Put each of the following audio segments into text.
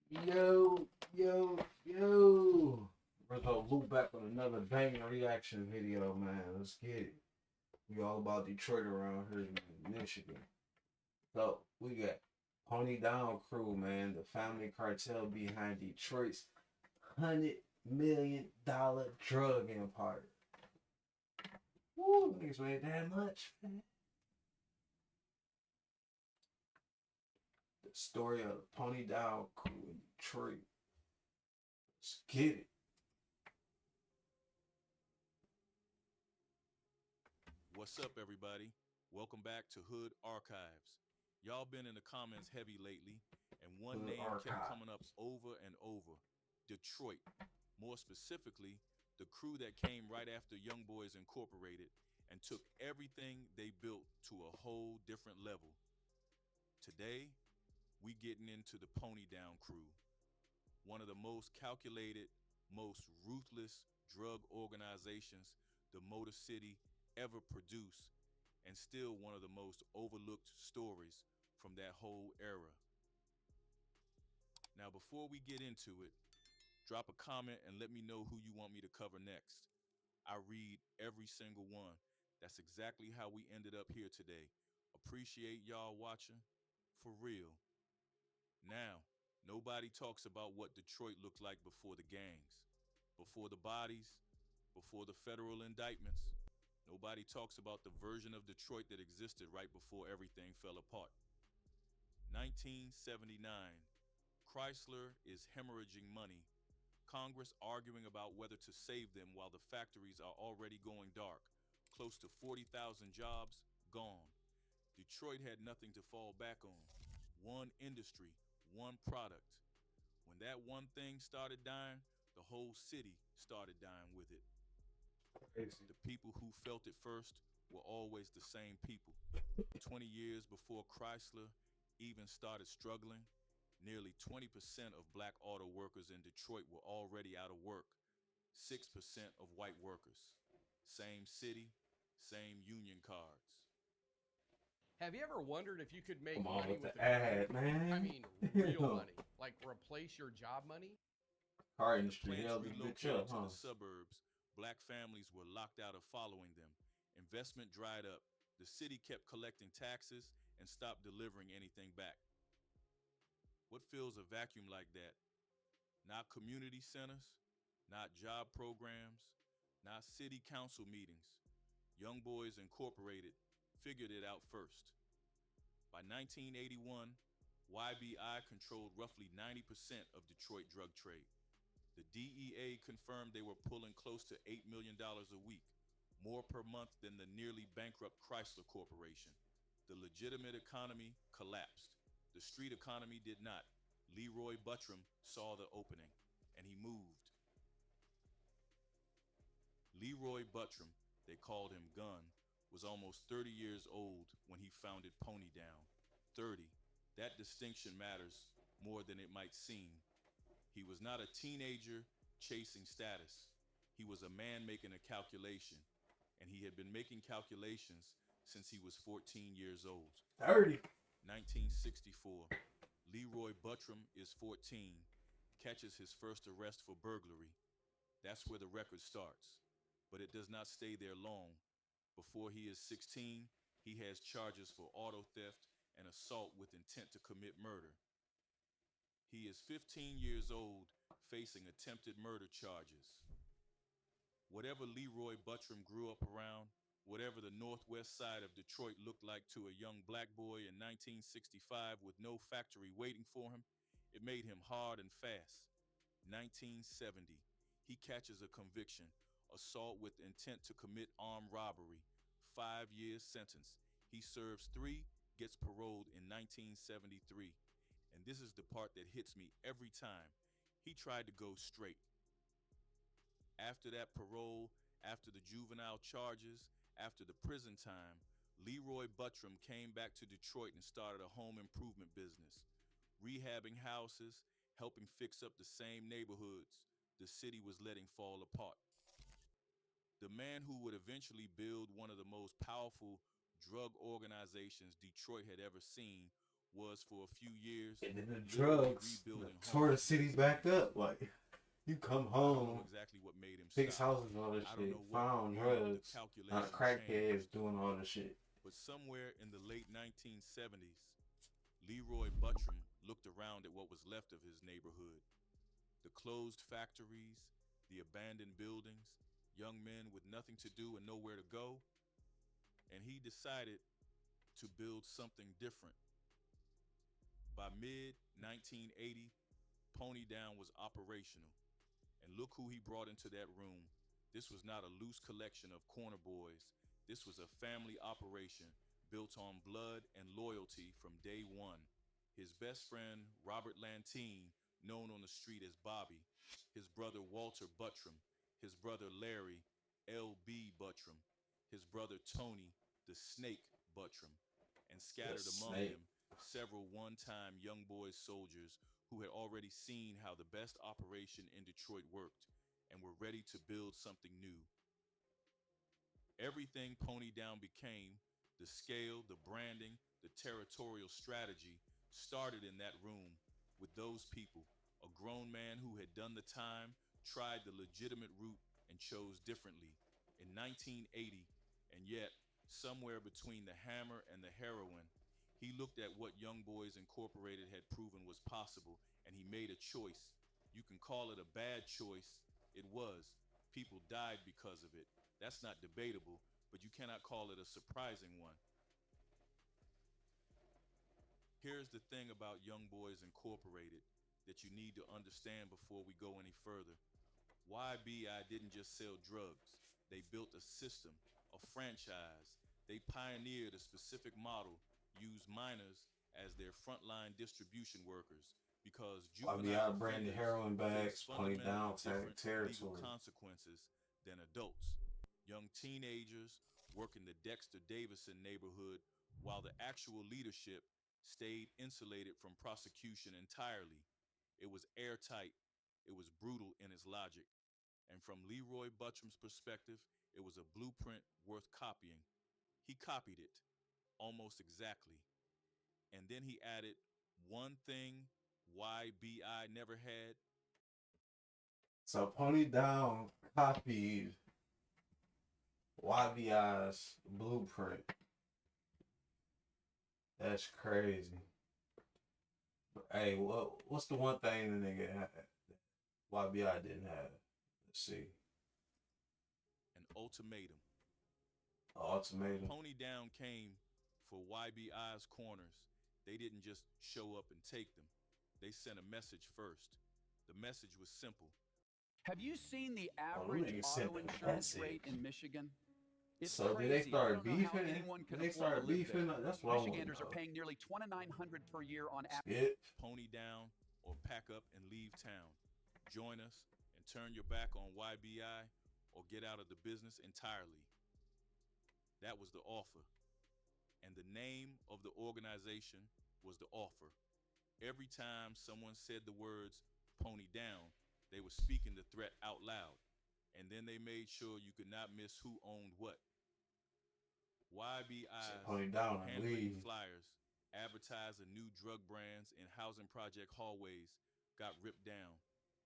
Yo, yo. Rizzo loop back with another banging reaction video, man. Let's get it. We all about Detroit around here in Michigan. So we got Pony Down Crew, man, the family cartel behind Detroit's $100 million drug empire. Woo, niggas made that much, man. The story of the Pony Down Crew in Detroit. Let's get it. What's up, everybody? Welcome back to Hood Archives. Y'all been in the comments heavy lately, and one Hood name kept coming up archives. over and over: Detroit. More specifically, the crew that came right after Young Boys Incorporated and took everything they built to a whole different level. Today, we getting into the Pony Down Crew, one of the most calculated, most ruthless drug organizations the Motor City ever produced, and still one of the most overlooked stories from that whole era. Now, before we get into it, drop a comment and let me know who you want me to cover next. I read every single one. That's exactly how we ended up here today. Appreciate y'all watching. For real. Now, nobody talks about what Detroit looked like before the gangs, before the bodies, before the federal indictments. Nobody talks about the version of Detroit that existed right before everything fell apart. 1979. Chrysler is hemorrhaging money. Congress arguing about whether to save them while the factories are already going dark. Close to 40,000 jobs gone. Detroit had nothing to fall back on. One industry, one product. When that one thing started dying, the whole city started dying with it. Crazy. The people who felt it first were always the same people. 20 years before Chrysler even started struggling, nearly 20% of black auto workers in Detroit were already out of work, 6% of white workers. Same city, same union cards. Have you ever wondered if you could make Come on money with with the a gun? ad, I man. mean, real money, like replace your job money? Car When the industry plants held this bitch relocated up, to huh? the suburbs, black families were locked out of following them. Investment dried up. The city kept collecting taxes and stopped delivering anything back. What fills a vacuum like that? Not community centers, not job programs, not city council meetings. Young Boys Incorporated figured it out first. By 1981, YBI controlled roughly 90% of Detroit drug trade. The DEA confirmed they were pulling close to $8 million a week, more per month than the nearly bankrupt Chrysler Corporation. The legitimate economy collapsed. The street economy did not. Leroy Buttram saw the opening, and he moved. Leroy Buttram, they called him Gun, was almost 30 years old when he founded Pony Down. 30. That distinction matters more than it might seem. He was not a teenager chasing status. He was a man making a calculation, and he had been making calculations since he was 14 years old. 30. 1964. Leroy Buttram is 14, catches his first arrest for burglary. That's where the record starts. But it does not stay there long. Before he is 16, he has charges for auto theft and assault with intent to commit murder. He is 15 years old, facing attempted murder charges. Whatever Leroy Buttram grew up around, whatever the northwest side of Detroit looked like to a young black boy in 1965 with no factory waiting for him, it made him hard and fast. 1970, he catches a conviction: assault with intent to commit armed robbery, 5 years sentence. He serves three, gets paroled in 1973. And this is the part that hits me every time. He tried to go straight. After that parole, after the juvenile charges, after the prison time, Leroy Buttram came back to Detroit and started a home improvement business, rehabbing houses, helping fix up the same neighborhoods the city was letting fall apart. The man who would eventually build one of the most powerful drug organizations Detroit had ever seen was for a few years And then the literally drugs rebuilding tore the homes. city back up. Like, you come I don't know home, exactly what made him fix stop. houses and all this I don't shit, know what found year the drugs, not calculation crackheads changed, doing all this shit. but somewhere in the late 1970s, Leroy Buttram looked around at what was left of his neighborhood. The closed factories, the abandoned buildings, young men with nothing to do and nowhere to go, and he decided to build something different. By mid 1980, Pony Down was operational. And look who he brought into that room. This was not a loose collection of corner boys. This was a family operation built on blood and loyalty from day one. His best friend, Robert Lantine, known on the street as Bobby, his brother Walter Buttram, his brother Larry, L.B. Buttram, his brother Tony, the Snake Buttram, and The scattered among snake. them several one time young boys soldiers who had already seen how the best operation in Detroit worked and were ready to build something new. Everything Pony Down became, the scale, the branding, the territorial strategy, started in that room with those people. A grown man who had done the time, tried the legitimate route, and chose differently. In 1980, and yet, somewhere between the hammer and the heroin, he looked at what Young Boys Incorporated had proven was possible, and he made a choice. You can call it a bad choice. It was. People died because of it. That's not debatable, but you cannot call it a surprising one. Here's the thing about Young Boys Incorporated that you need to understand before we go any further. YBI didn't just sell drugs, they built a system, a franchise. They pioneered a specific model, used minors as their frontline distribution workers because YBI juvenile branded offenders heroin face bags, Pony fundamentally Down tag different legal territory. consequences than adults. Young teenagers work in the Dexter Davison neighborhood while the actual leadership stayed insulated from prosecution entirely. It was airtight, it was brutal in its logic. And from Leroy Buttram's perspective, it was a blueprint worth copying. He copied it almost exactly. And then he added one thing YBI never had. So Pony Down copied YBI's blueprint. That's crazy. Hey, what's the one thing the nigga had that YBI didn't have? Let's see. An ultimatum. When Ultimatum. Pony Down came for YBI's corners, they didn't just show up and take them. They sent a message first. The message was simple. Have you seen the Oh, them average niggas sent auto the insurance rate message. in Michigan? It's So did they crazy. I start don't know how beefing? anyone Did can they afford to start live beefing? there. That's what I want to Michiganders are know. paying nearly $2,900 per year on average. Skip. Pony Down or pack up and leave town. Join us and turn your back on YBI or get out of the business entirely. That was the offer. And the name of the organization was the offer. Every time someone said the words Pony Down, they were speaking the threat out loud. And then they made sure you could not miss who owned what. Said YBI's Pony Down and handwritten leave. flyers advertising new drug brands in housing project hallways got ripped down.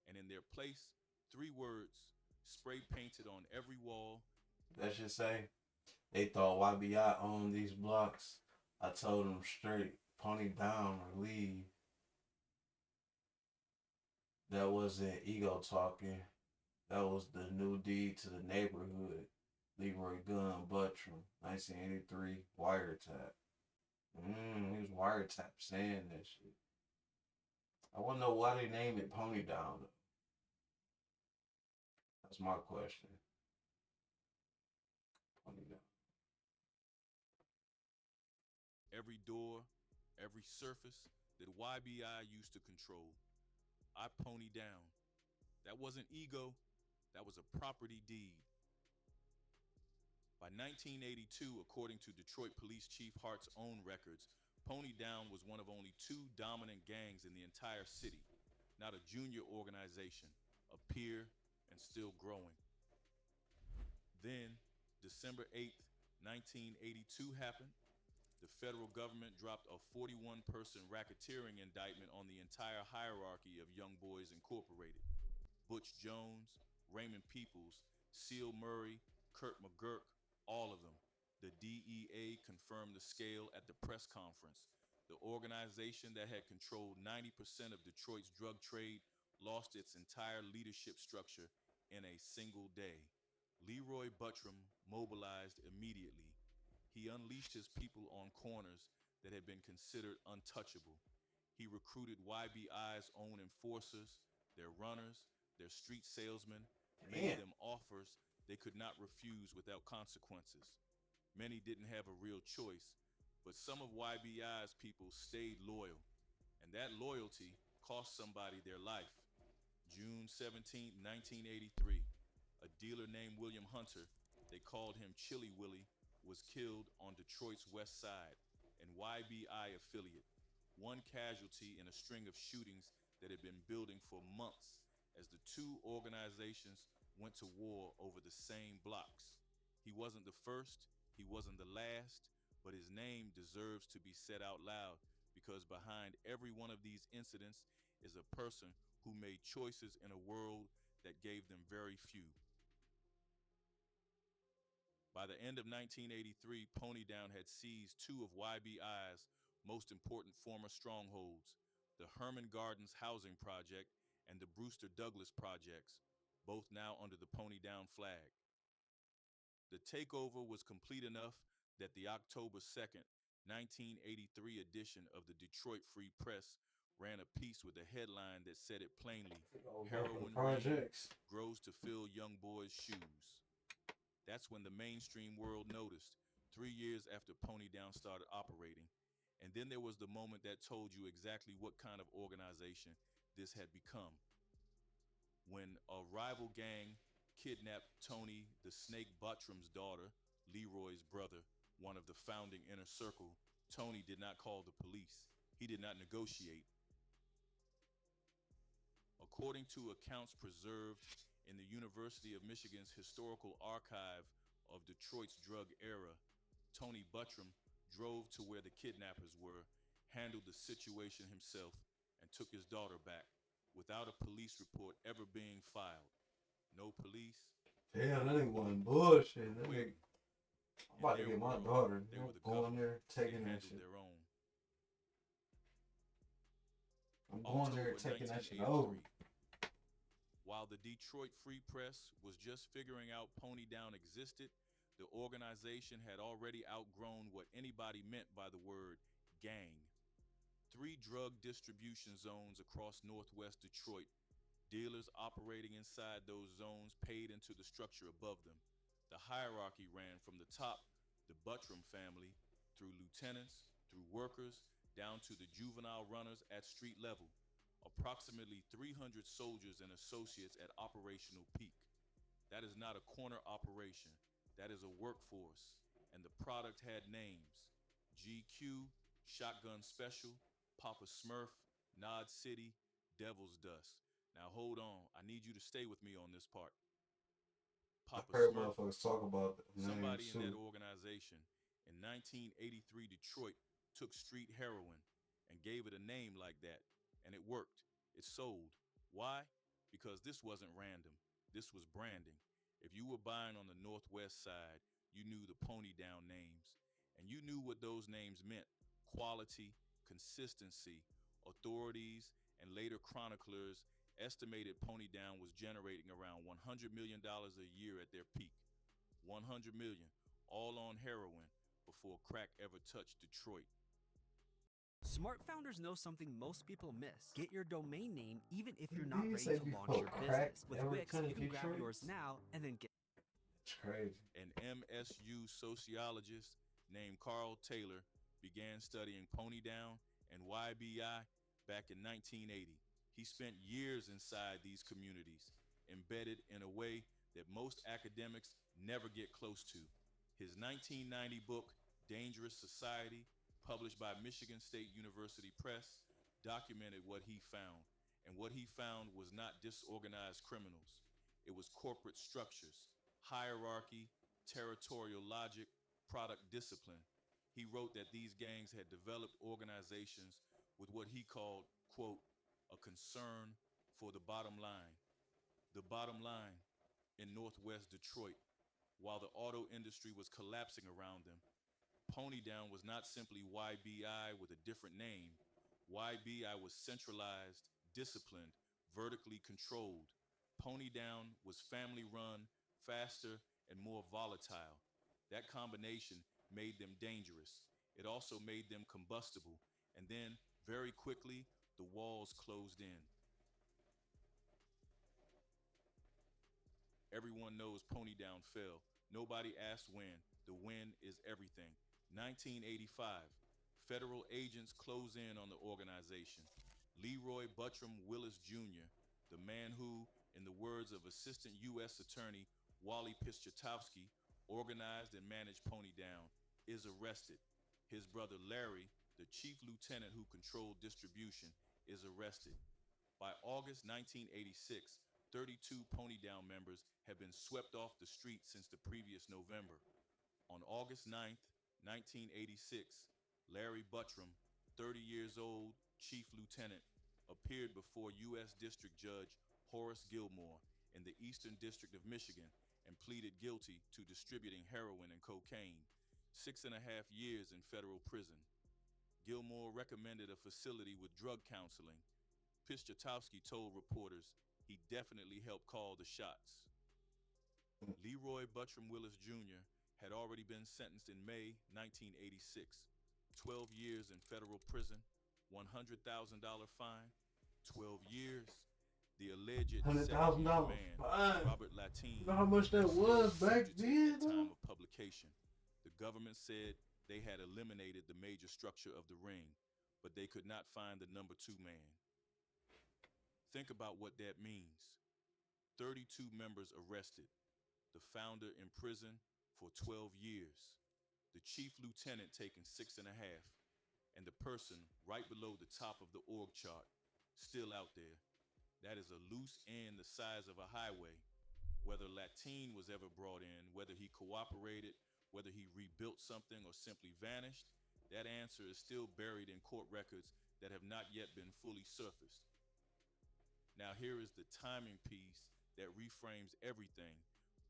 And in their place, three words spray painted on every wall. Let's just say they thought YBI owned these blocks. I told them straight, Pony Down or leave. That wasn't ego talking. That was the new deed to the neighborhood. Leroy Gun Buttram, 1983, wiretap. He was wiretap saying that shit. I want to know why they named it Pony Down though. That's my question. Pony Down. Every door, every surface that YBI used to control. I pony down. That wasn't ego, that was a property deed. By 1982, according to Detroit Police Chief Hart's own records, Pony Down was one of only two dominant gangs in the entire city, not a junior organization, a peer, and still growing. Then, December 8th, 1982 happened. The federal government dropped a 41-person racketeering indictment on the entire hierarchy of Young Boys Incorporated. Butch Jones, Raymond Peoples, Seal Murray, Kurt McGurk, all of them. The DEA confirmed the scale at the press conference. The organization that had controlled 90% of Detroit's drug trade lost its entire leadership structure in a single day. Leroy Buttram mobilized immediately. He unleashed his people on corners that had been considered untouchable. He recruited YBI's own enforcers, their runners, their street salesmen, made them offers they could not refuse without consequences. Many didn't have a real choice, but some of YBI's people stayed loyal, and that loyalty cost somebody their life. June 17, 1983, a dealer named William Hunter, they called him Chilly Willie, was killed on Detroit's west side, an YBI affiliate, one casualty in a string of shootings that had been building for months as the two organizations went to war over the same blocks. He wasn't the first, he wasn't the last, but his name deserves to be said out loud because behind every one of these incidents is a person who made choices in a world that gave them very few. By the end of 1983, Pony Down had seized two of YBI's most important former strongholds, the Herman Gardens Housing Project and the Brewster Douglas Projects, both now under the Pony Down flag. The takeover was complete enough that the October 2nd, 1983 edition of the Detroit Free Press ran a piece with a headline that said it plainly, "Heroin Rain grows to fill young boys' shoes." That's when the mainstream world noticed, 3 years after Pony Down started operating. And then there was the moment that told you exactly what kind of organization this had become. When a rival gang kidnapped Tony the Snake Buttram's daughter, Leroy's brother, one of the founding inner circle, Tony did not call the police. He did not negotiate. According to accounts preserved in the University of Michigan's historical archive of Detroit's drug era, Tony Buttram drove to where the kidnappers were, handled the situation himself, and took his daughter back without a police report ever being filed. No police. Damn, that ain't one bullshit. That nigga, I'm In about to their get my world, daughter. they were the Going government. there, They taking that handled shit. their own. I'm going there, October taking that shit over. 1983. While the Detroit Free Press was just figuring out Pony Down existed, the organization had already outgrown what anybody meant by the word gang. 3 drug distribution zones across northwest Detroit. Dealers operating inside those zones paid into the structure above them. The hierarchy ran from the top, the Buttram family, through lieutenants, through workers, down to the juvenile runners at street level. Approximately 300 soldiers and associates at operational peak. That is not a corner operation. That is a workforce. And the product had names: GQ, Shotgun Special, Papa Smurf, Nod City, Devil's Dust. Now hold on. I need you to stay with me on this part. I've Papa heard Smurf, motherfuckers talk about the somebody names in that too. organization in 1983 Detroit took street heroin and gave it a name like that, and it worked. It sold. Why? Because this wasn't random. This was branding. If you were buying on the Northwest side, you knew the Pony Down names, and you knew what those names meant: quality, consistency. Authorities and later chroniclers estimated Pony Down was generating around $100 million a year at their peak. 100 million, all on heroin before crack ever touched Detroit. Smart founders know something most people miss. Get your domain name even if you're Did not you ready say to launch before your crack business. With ever Wix, you touched can grab Detroit? yours now and then get It's crazy. An MSU sociologist named Carl Taylor began studying Pony Down and YBI back in 1980. He spent years inside these communities, embedded in a way that most academics never get close to. His 1990 book, Dangerous Society, published by Michigan State University Press, documented what he found. And what he found was not disorganized criminals. It was corporate structures, hierarchy, territorial logic, product discipline. He wrote that these gangs had developed organizations with what he called, quote, a concern for the bottom line. The bottom line in Northwest Detroit, while the auto industry was collapsing around them, Pony Down was not simply YBI with a different name. YBI was centralized, disciplined, vertically controlled. Pony Down was family run, faster, and more volatile. That combination made them dangerous. It also made them combustible. And then, very quickly, the walls closed in. Everyone knows Pony Down fell. Nobody asked when. The when is everything. 1985. Federal agents close in on the organization. Leroy Buttram Willis Jr., the man who, in the words of Assistant U.S. Attorney Wally Piszczatowski, organized and managed Pony Down, is arrested. His brother Larry, the chief lieutenant who controlled distribution, is arrested. By August 1986, 32 Pony Down members have been swept off the street since the previous November. On August 9th, 1986, Larry Buttram, 30 years old, chief lieutenant, appeared before U.S. District Judge Horace Gilmore in the Eastern District of Michigan and pleaded guilty to distributing heroin and cocaine, 6.5 years in federal prison. Gilmore recommended a facility with drug counseling. Piszczatowski told reporters he definitely helped call the shots. Leroy Buttram Willis Jr. had already been sentenced in May 1986. 12 years in federal prison, $100,000 fine, 12 years. The alleged $100,000 man, fine. Robert Latine, You know how much that was back then? at the time of publication. The government said they had eliminated the major structure of the ring, but they could not find the number 2 man. Think about what that means. 32 members arrested, the founder in prison for 12 years, the chief lieutenant taking 6.5, and the person right below the top of the org chart, still out there. That is a loose end the size of a highway. Whether Latine was ever brought in, whether he cooperated, whether he rebuilt something or simply vanished, that answer is still buried in court records that have not yet been fully surfaced. Now here is the timing piece that reframes everything.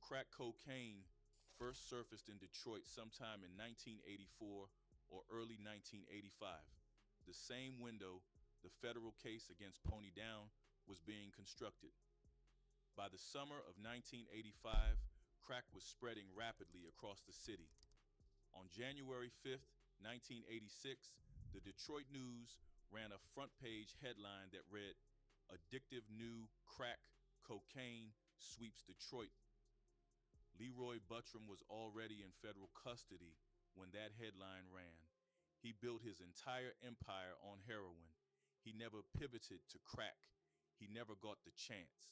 Crack cocaine first surfaced in Detroit sometime in 1984 or early 1985. The same window the federal case against Pony Down was being constructed. By the summer of 1985, crack was spreading rapidly across the city. On January 5th, 1986, the Detroit News ran a front-page headline that read, "Addictive New Crack Cocaine Sweeps Detroit." Leroy Buttram was already in federal custody when that headline ran. He built his entire empire on heroin. He never pivoted to crack. He never got the chance.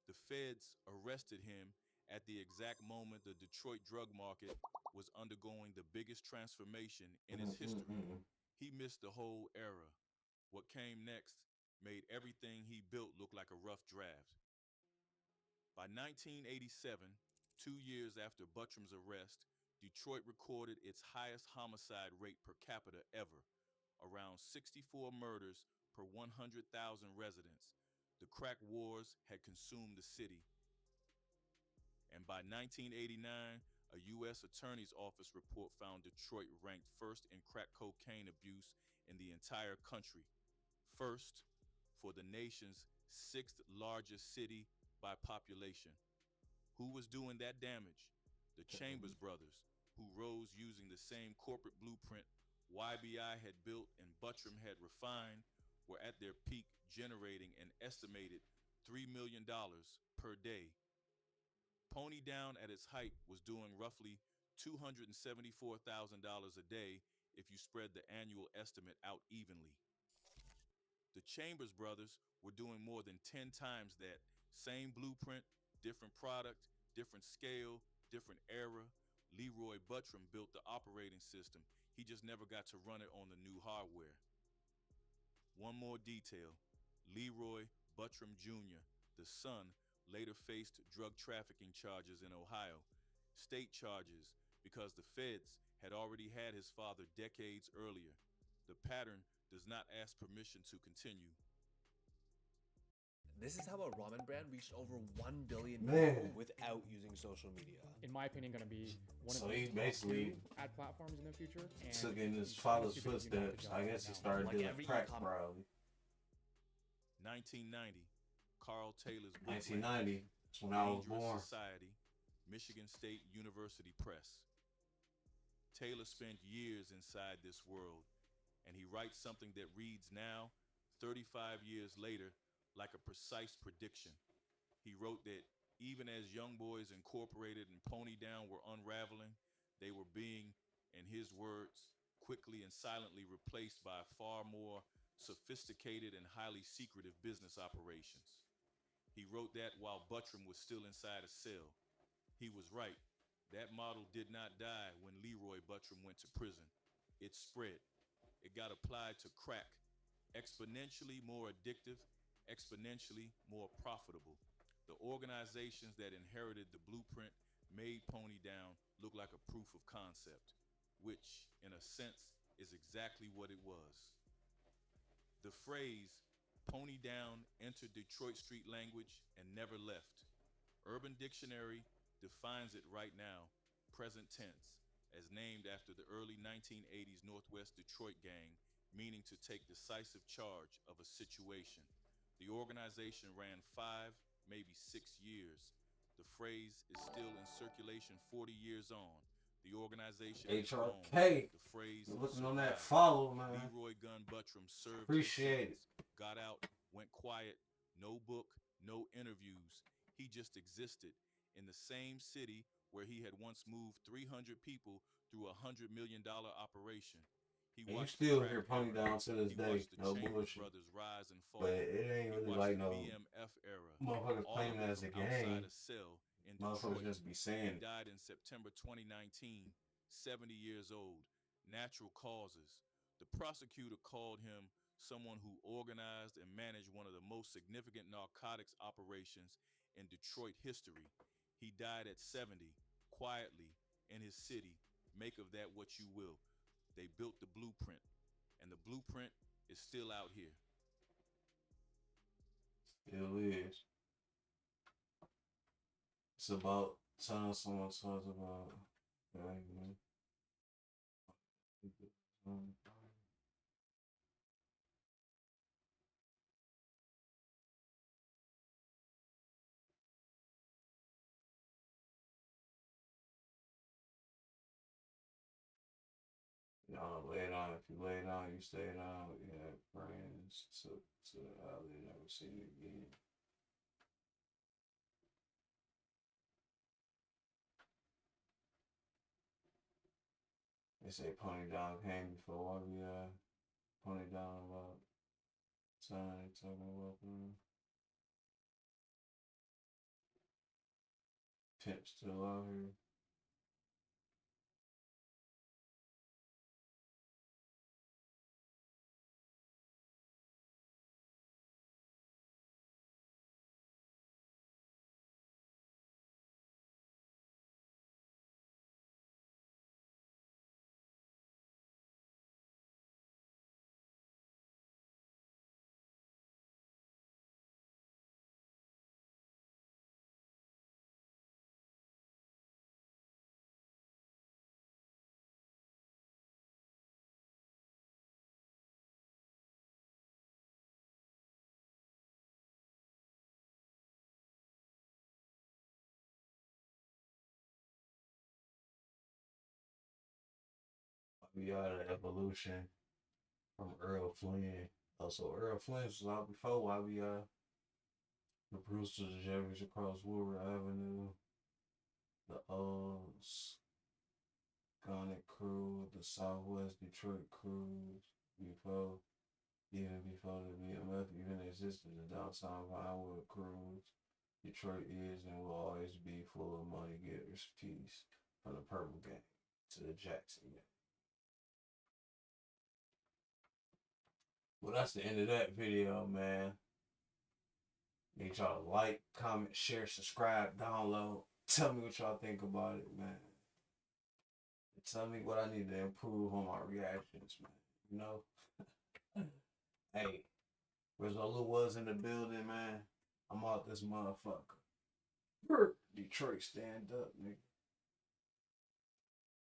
The feds arrested him at the exact moment the Detroit drug market was undergoing the biggest transformation in its history. He missed the whole era. What came next made everything he built look like a rough draft. By 1987, 2 years after Buttram's arrest, Detroit recorded its highest homicide rate per capita ever, around 64 murders per 100,000 residents. The crack wars had consumed the city. And by 1989, a U.S. Attorney's Office report found Detroit ranked first in crack cocaine abuse in the entire country. First for the nation's 6th largest city by population. Who was doing that damage? The Chambers brothers, who rose using the same corporate blueprint YBI had built and Buttram had refined, were at their peak, generating an estimated $3 million per day. Pony Down at its height was doing roughly $274,000 a day if you spread the annual estimate out evenly. The Chambers brothers were doing more than 10 times that. Same blueprint, different product, different scale, different era. Leroy Buttram built the operating system. He just never got to run it on the new hardware. One more detail. Leroy Buttram Jr., the son, later faced drug trafficking charges in Ohio. State charges because the feds had already had his father decades earlier. The pattern does not ask permission to continue. This is how a ramen brand reached over 1 billion Man. people without using social media. In my opinion, going to be one So of he the basically top 2 ad platforms in the future. And took in his he's father's honestly doing a good footsteps. job I right guess he now. started Like doing every crack e-com- probably. 1990, Carl Taylor's book 1990. That's when I was Dangerous born. Society, Michigan State University Press. Taylor spent years inside this world, and he writes something that reads now, 35 years later, like a precise prediction. He wrote that even as Young Boys Incorporated and Pony Down were unraveling, they were being, in his words, quickly and silently replaced by far more sophisticated and highly secretive business operations. He wrote that while Buttram was still inside a cell. He was right. That model did not die when Leroy Buttram went to prison. It spread. It got applied to crack, exponentially more addictive, exponentially more profitable. The organizations that inherited the blueprint made Pony Down look like a proof of concept, which, in a sense, is exactly what it was. The phrase, Pony Down entered Detroit street language and never left. Urban Dictionary defines it right now, present tense, as named after the early 1980s Northwest Detroit gang, meaning to take decisive charge of a situation. The organization ran 5, maybe 6 years. The phrase is still in circulation 40 years on. The organization is gone. HRK. The phrase You're looking on survived. that follow, man. Leroy Gun Buttram served Appreciate his sentence, got out, went quiet, no book, no interviews. He just existed in the same city where he had once moved 300 people through a $100 million operation. He And you watched still the hear crack Pony era. Down to this He day. watched the No Chambers bullshit. brothers rise and fall. But it ain't He really watched like the no BMF era. motherfuckers All claiming of it as a from outside gang. a cell in Motherfuckers Detroit. just be He saying it. died in September 2019, 70 years old. Natural causes. The prosecutor called him someone who organized and managed one of the most significant narcotics operations in Detroit history. He died at 70, quietly, in his city. Make of that what you will. They built the blueprint, and the blueprint is still out here. Still is. It's about time someone talks about man. Y'all lay down. If you lay down, you stay down. We have friends to they never see you again. They say Pony Down came before we Pony Down about time talking about Pimp still out here. We are the evolution from Earl Flynn. Also, Earl Flynn was out before the Brewsters, the Jeffries across Woodward Avenue, the Ghana crew, the Southwest Detroit crew, before even before the BMF even existed, the downtown Vinewood crews. Detroit is and will always be full of money getters. Peace from the Purple Gang to the Jackson Gang. Well, that's the end of that video, man. Need y'all to like, comment, share, subscribe, download. Tell me what y'all think about it, man. Tell me what I need to improve on my reactions, man. You know? Hey, Rizzo Lu was in the building, man. I'm out this motherfucker. Detroit, stand up, nigga.